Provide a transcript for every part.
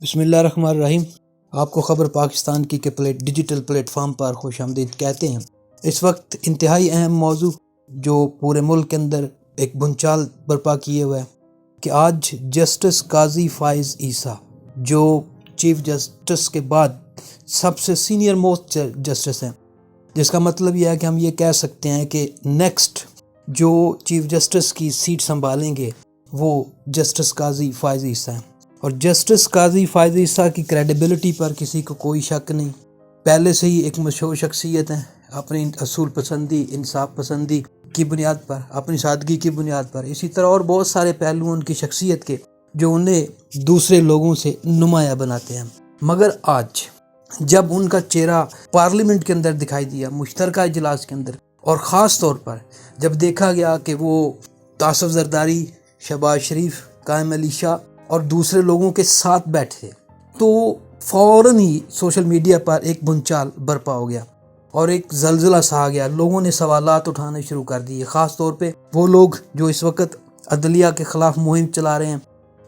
بسم اللہ الرحمن الرحیم۔ آپ کو خبر پاکستان کی کے ڈیجیٹل پلیٹ فارم پر خوش آمدید کہتے ہیں۔ اس وقت انتہائی اہم موضوع جو پورے ملک کے اندر ایک بھونچال برپا کیے ہوئے ہے کہ آج جسٹس قاضی فائز عیسیٰ جو چیف جسٹس کے بعد سب سے سینئر موسٹ جسٹس ہیں، جس کا مطلب یہ ہے کہ ہم یہ کہہ سکتے ہیں کہ نیکسٹ جو چیف جسٹس کی سیٹ سنبھالیں گے وہ جسٹس قاضی فائز عیسیٰ ہیں۔ اور جسٹس قاضی فائز عیسیٰ کی کریڈیبلٹی پر کسی کو کوئی شک نہیں، پہلے سے ہی ایک مشہور شخصیت ہیں، اپنی اصول پسندی، انصاف پسندی کی بنیاد پر، اپنی سادگی کی بنیاد پر، اسی طرح اور بہت سارے پہلو ان کی شخصیت کے جو انہیں دوسرے لوگوں سے نمایاں بناتے ہیں۔ مگر آج جب ان کا چہرہ پارلیمنٹ کے اندر دکھائی دیا، مشترکہ اجلاس کے اندر، اور خاص طور پر جب دیکھا گیا کہ وہ آصف زرداری، شہباز شریف، قائم علی شاہ اور دوسرے لوگوں کے ساتھ بیٹھے، تو فوراً ہی سوشل میڈیا پر ایک بھونچال برپا ہو گیا اور ایک زلزلہ سا آ گیا۔ لوگوں نے سوالات اٹھانے شروع کر دیے، خاص طور پہ وہ لوگ جو اس وقت عدلیہ کے خلاف مہم چلا رہے ہیں،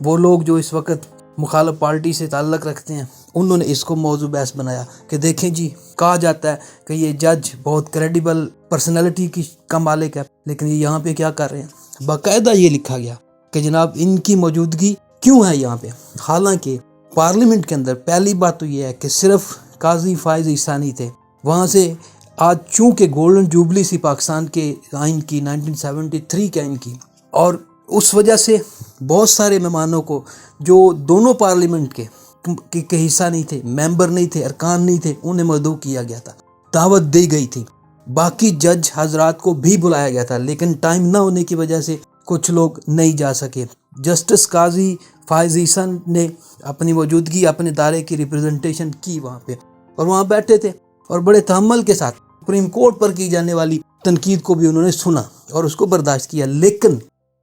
وہ لوگ جو اس وقت مخالف پارٹی سے تعلق رکھتے ہیں، انہوں نے اس کو موضوع بحث بنایا کہ دیکھیں جی، کہا جاتا ہے کہ یہ جج بہت کریڈیبل پرسنالٹی کا مالک ہے، لیکن یہ یہاں پہ کیا کر رہے ہیں؟ باقاعدہ یہ لکھا گیا کہ جناب ان کی موجودگی کیوں ہے یہاں پہ، حالانکہ پارلیمنٹ کے اندر پہلی بات تو یہ ہے کہ صرف قاضی فائز عیسیٰ نہیں تھے وہاں سے۔ آج چونکہ گولڈن جوبلی سی پاکستان کے آئین کی، 1973 کے آئین کی، اور اس وجہ سے بہت سارے مہمانوں کو جو دونوں پارلیمنٹ کے حصہ نہیں تھے، ممبر نہیں تھے، ارکان نہیں تھے، انہیں مدعو کیا گیا تھا، دعوت دی گئی تھی۔ باقی جج حضرات کو بھی بلایا گیا تھا، لیکن ٹائم نہ ہونے کی وجہ سے کچھ لوگ نہیں جا سکے۔ جسٹس قاضی فائز عیسیٰ نے اپنی موجودگی، اپنے دائرے کی ریپرزنٹیشن کی وہاں پہ، اور وہاں بیٹھے تھے اور بڑے تحمل کے ساتھ سپریم کورٹ پر کی جانے والی تنقید کو بھی انہوں نے سنا اور اس کو برداشت کیا۔ لیکن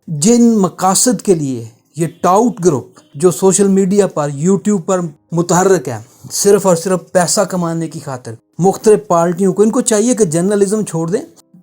جن مقاصد کے لیے یہ ٹاؤٹ گروپ جو سوشل میڈیا پر، یوٹیوب پر متحرک ہے، صرف اور صرف پیسہ کمانے کی خاطر، مختلف پارٹیوں کو، ان کو چاہیے کہ جرنلزم چھوڑ دیں،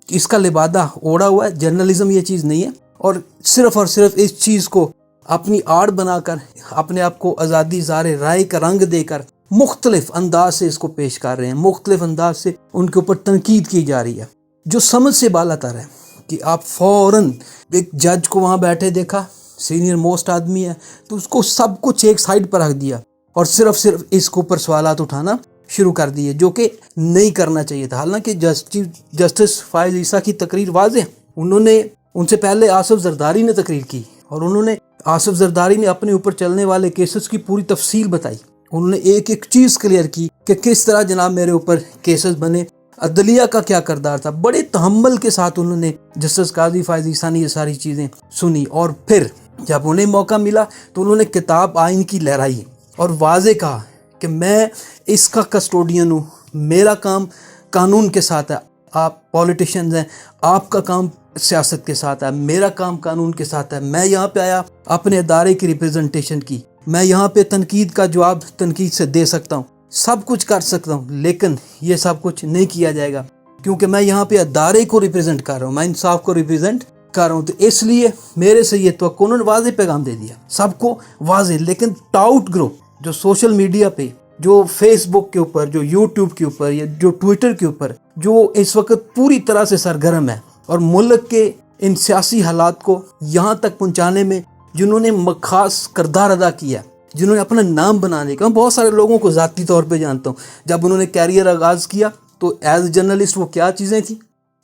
اس کا لبادہ اوڑا ہوا ہے، جرنلزم یہ چیز نہیں ہے، اور صرف اس چیز کو اپنی آڑ بنا کر، اپنے آپ کو آزادی اظہار رائے کا رنگ دے کر مختلف انداز سے اس کو پیش کر رہے ہیں، مختلف انداز سے ان کے اوپر تنقید کی جا رہی ہے، جو سمجھ سے بالا تر ہے کہ آپ فوراً ایک جج کو وہاں بیٹھے دیکھا، سینئر موسٹ آدمی ہے، تو اس کو سب کچھ ایک سائڈ پر رکھ دیا اور صرف اس کے اوپر سوالات اٹھانا شروع کر دیے، جو کہ نہیں کرنا چاہیے تھا۔ حالانکہ جسٹس فائز عیسیٰ کی تقریر واضح، انہوں نے ان سے پہلے آصف زرداری نے تقریر کی، اور انہوں نے آصف زرداری نے اپنے اوپر چلنے والے کیسز کی پوری تفصیل بتائی، انہوں نے ایک ایک چیز کلیئر کی کہ کس طرح جناب میرے اوپر کیسز بنے، عدلیہ کا کیا کردار تھا۔ بڑے تحمل کے ساتھ انہوں نے، جسٹس قاضی فائز عیسیٰ نے یہ ساری چیزیں سنی، اور پھر جب انہیں موقع ملا تو انہوں نے کتاب آئین کی لہرائی اور واضح کہا کہ میں اس کا کسٹوڈین ہوں، میرا کام قانون کے ساتھ ہے، آپ پولیٹیشنز ہیں، آپ کا کام سیاست کے ساتھ ہے، میرا کام قانون کے ساتھ ہے۔ میں یہاں پہ آیا اپنے ادارے کی ریپرزنٹیشن کی، میں یہاں پہ تنقید کا جواب تنقید سے دے سکتا ہوں، سب کچھ کر سکتا ہوں، لیکن یہ سب کچھ نہیں کیا جائے گا کیونکہ میں یہاں پہ ادارے کو ریپرزینٹ کر رہا ہوں، میں انصاف کو ریپرزینٹ کر رہا ہوں، تو اس لیے میرے سے یہ توقع، انہوں نے واضح پیغام دے دیا سب کو واضح۔ لیکن ٹاؤٹ گروپ جو سوشل میڈیا پہ، جو فیس بک کے اوپر، جو یوٹیوب کے اوپر، یا جو ٹویٹر کے اوپر، جو اس وقت پوری طرح سے سرگرم ہے اور ملک کے ان سیاسی حالات کو یہاں تک پہنچانے میں جنہوں نے خاص کردار ادا کیا، جنہوں نے اپنا نام بنانے کا، میں بہت سارے لوگوں کو ذاتی طور پہ جانتا ہوں، جب انہوں نے کیریئر آغاز کیا تو ایز جرنلسٹ وہ کیا چیزیں تھیں،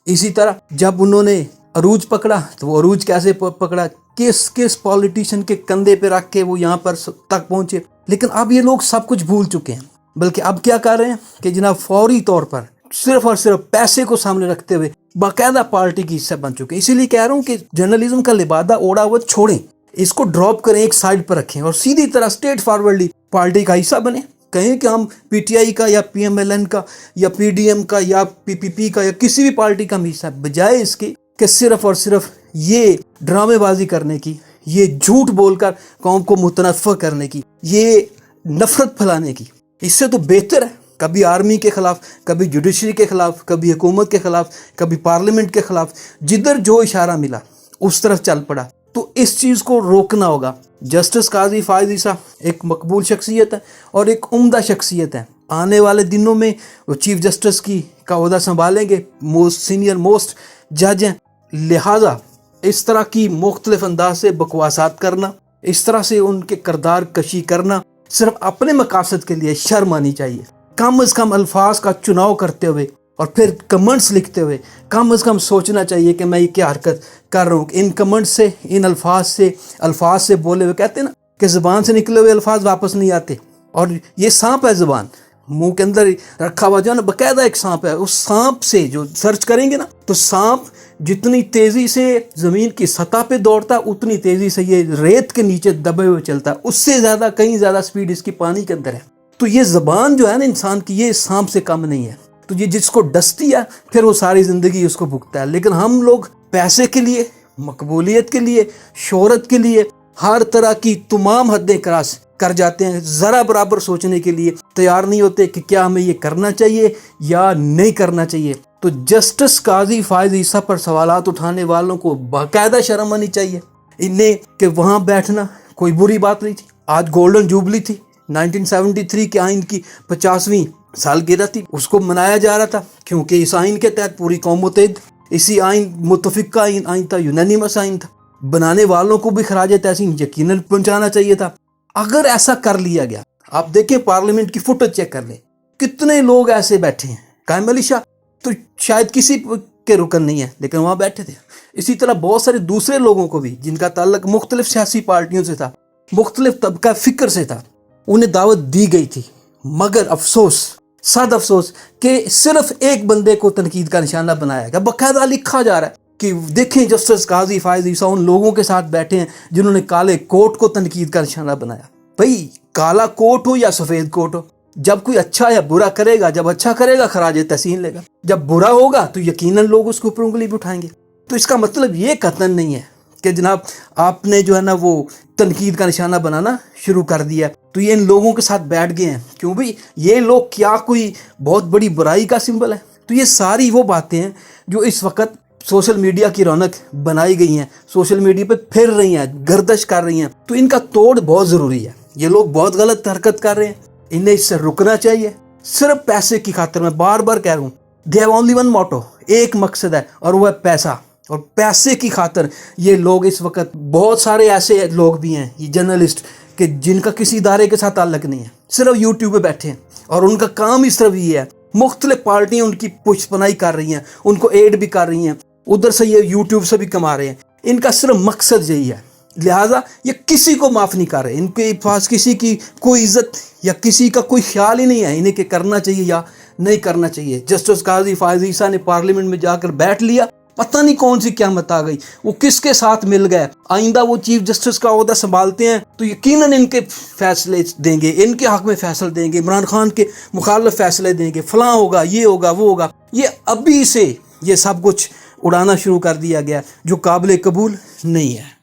اسی طرح جب انہوں نے عروج پکڑا تو وہ عروج کیسے پکڑا، کس پولیٹیشین کے کندھے پہ رکھ کے وہ یہاں پر تک پہنچے۔ لیکن اب یہ لوگ سب کچھ بھول چکے ہیں، بلکہ اب کیا کر رہے ہیں کہ جناب فوری طور پر صرف اور صرف پیسے کو سامنے رکھتے ہوئے باقاعدہ پارٹی کی حصہ بن چکے ہیں۔ اسی لیے کہہ رہا ہوں کہ جرنلزم کا لبادہ اوڑا ہوا چھوڑیں، اس کو ڈراپ کریں، ایک سائڈ پر رکھیں، اور سیدھی طرح اسٹریٹ فارورڈلی پارٹی کا حصہ بنیں۔ کہیں کہ ہم پی ٹی آئی کا، یا پی ایم ایل این کا، یا پی ڈی ایم کا، یا پی پی پی کا، یا کسی بھی پارٹی کا حصہ، بجائے اس کے کہ صرف اور صرف یہ ڈرامے بازی کرنے کی، یہ جھوٹ بول کر قوم کو متنفر کرنے کی، یہ نفرت پھیلانے کی، اس سے تو بہتر ہے کبھی آرمی کے خلاف، کبھی جوڈیشری کے خلاف، کبھی حکومت کے خلاف، کبھی پارلیمنٹ کے خلاف، جدھر جو اشارہ ملا اس طرف چل پڑا، تو اس چیز کو روکنا ہوگا. جسٹس قاضی فائز عیسیٰ ایک مقبول شخصیت ہے اور ایک عمدہ شخصیت ہے. آنے والے دنوں میں وہ چیف جسٹس کا عہدہ سنبھالیں گے، موسٹ سینئر موسٹ جج ہیں. لہٰذا اس طرح کی مختلف انداز سے بکواسات کرنا، اس طرح سے ان کے کردار کشی کرنا صرف اپنے مقاصد کے لیے شرم آنی چاہیے. کم از کم الفاظ کا چناؤ کرتے ہوئے اور پھر کمنٹس لکھتے ہوئے کم از کم سوچنا چاہیے کہ میں یہ کیا حرکت کر رہا ہوں. ان کمنٹس سے، ان الفاظ سے بولے ہوئے، کہتے ہیں نا کہ زبان سے نکلے ہوئے الفاظ واپس نہیں آتے، اور یہ سانپ ہے، زبان منہ کے اندر رکھا ہوا جو ہے نا، باقاعدہ ایک سانپ ہے. اس سانپ سے جو سرچ کریں گے نا، تو سانپ جتنی تیزی سے زمین کی سطح پہ دوڑتا ہے اتنی تیزی سے یہ ریت کے نیچے دبے ہوئے چلتا ہے. اس سے زیادہ، کہیں زیادہ سپیڈ اس کی پانی کے اندر ہے. تو یہ زبان جو ہے نا انسان کی، یہ سانپ سے کم نہیں ہے. تو یہ جس کو ڈستی ہے پھر وہ ساری زندگی اس کو بھگتا ہے. لیکن ہم لوگ پیسے کے لیے، مقبولیت کے لیے، شہرت کے لیے ہر طرح کی تمام حدیں کراس کر جاتے ہیں. ذرا برابر سوچنے کے لیے تیار نہیں ہوتے کہ کیا ہمیں یہ کرنا چاہیے یا نہیں کرنا چاہیے. تو جسٹس قاضی فائز عیسیٰ پر سوالات اٹھانے والوں کو باقاعدہ شرم آنی چاہیے انہیں کہ وہاں بیٹھنا کوئی بری بات نہیں تھی. آج گولڈن جوبلی تھی، 1973 کے آئین کی 50ویں سالگرہ تھی. اس کو منایا جا رہا تھا کیونکہ اس آئین کے تحت پوری قوم متحد، اسی آئین متفقہ آئین تھا، یونینیمس آئین تھا. بنانے والوں کو بھی خراج تحسین یقیناً پہنچانا چاہیے تھا. اگر ایسا کر لیا گیا، آپ دیکھیں پارلیمنٹ کی فوٹیج چیک کر لیں، کتنے لوگ ایسے بیٹھے ہیں. قائم علی شاہ تو شاید کسی کے رکن نہیں ہے لیکن وہاں بیٹھے تھے. اسی طرح بہت سارے دوسرے لوگوں کو بھی جن کا تعلق مختلف سیاسی پارٹیوں سے تھا، مختلف طبقہ فکر سے تھا، انہیں دعوت دی گئی تھی. مگر افسوس، صد افسوس کہ صرف ایک بندے کو تنقید کا نشانہ بنایا گیا. باقاعدہ لکھا جا رہا ہے کہ دیکھیں جسٹس قاضی فائز عیسیٰ ان لوگوں کے ساتھ بیٹھے ہیں جنہوں نے کالے کوٹ کو تنقید کا نشانہ بنایا. بھئی کالا کوٹ ہو یا سفید کوٹ ہو، جب کوئی اچھا یا برا کرے گا، جب اچھا کرے گا خراج تحسین لے گا، جب برا ہوگا تو یقیناً لوگ اس کو اوپر انگلی بھی اٹھائیں گے. تو اس کا مطلب یہ قطعاً نہیں ہے کہ جناب آپ نے جو ہے نا وہ تنقید کا نشانہ بنانا شروع کر دیا. تو یہ ان لوگوں کے ساتھ بیٹھ گئے ہیں. کیوں بھئی یہ لوگ کیا کوئی بہت بڑی برائی کا سمبل ہے؟ تو یہ ساری وہ باتیں ہیں جو اس وقت سوشل میڈیا کی رونق بنائی گئی ہیں، سوشل میڈیا پہ پھر رہی ہیں، گردش کر رہی ہیں. تو ان کا توڑ بہت ضروری ہے. یہ لوگ بہت غلط حرکت کر رہے ہیں، انہیں اس سے رکنا چاہیے. صرف پیسے کی خاطر، میں بار بار کہہ رہا ہوں، they have only one motto، ایک مقصد ہے اور وہ ہے پیسہ. اور پیسے کی خاطر یہ لوگ اس وقت، بہت سارے ایسے لوگ بھی ہیں یہ جرنلسٹ کہ جن کا کسی ادارے کے ساتھ تعلق نہیں ہے، صرف یوٹیوب پہ بیٹھے ہیں اور ان کا کام اس طرف یہ ہے. مختلف پارٹیاں ان کی پشت پناہی کر رہی ہیں، ان کو ایڈ بھی کر رہی ہیں، ادھر سے یہ یوٹیوب سے بھی کما رہے ہیں. ان کا صرف مقصد یہی ہے. لہٰذا یہ کسی کو معاف نہیں کر رہے. ان کے پاس کسی کی کوئی عزت یا کسی کا کوئی خیال ہی نہیں ہے انہیں کہ کرنا چاہیے یا نہیں کرنا چاہیے. جسٹس قاضی فائز عیسیٰ نے پارلیمنٹ میں جا کر بیٹھ لیا، پتہ نہیں کون سی قیامت آ گئی، وہ کس کے ساتھ مل گئے. آئندہ وہ چیف جسٹس کا عہدہ سنبھالتے ہیں تو یقیناً ان کے فیصلے دیں گے، ان کے حق میں فیصلے دیں گے، عمران خان کے مخالف فیصلے دیں گے، فلاں ہوگا، یہ ہوگا، وہ ہوگا. یہ ابھی سے یہ سب کچھ اڑانا شروع کر دیا گیا جو قابل قبول نہیں ہے.